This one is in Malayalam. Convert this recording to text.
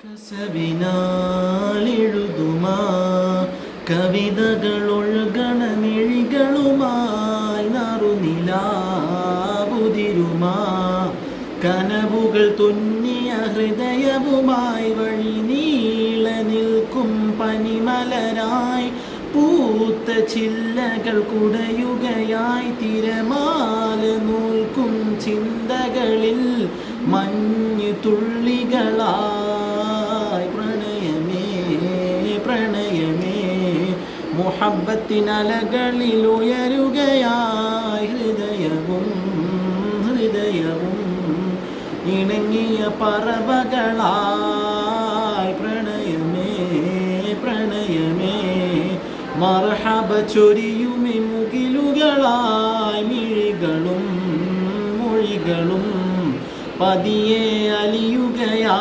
കസവിനാലെഴുതുമാ കവിതകളൊഴുകണ മിഴികളുമായി നറുനിലാവുതിരുമാ കനവുകൾ തുന്നിയ ഹൃദയവുമായി വഴി നീള നിൽക്കും പനിമലരായി പൂത്ത ചില്ലകൾ കുടയുകയായി തിരമാല നൂൽക്കും ചിന്തകളിൽ മഞ്ഞു തുള്ളികളായി പ്രണയമേ പ്രണയമേ മുഹബ്ബത്തിനലകളിൽ ഉയരുകയായി ഹൃദയവും ഹൃദയവും ഇണങ്ങിയ പറവകളായി പ്രണയമേ പ്രണയമേ മർഹബ ചൊരിയുമി മുകിലുകളായി മിഴികളും മൊഴികളും പതിയെ അലിയുകയാ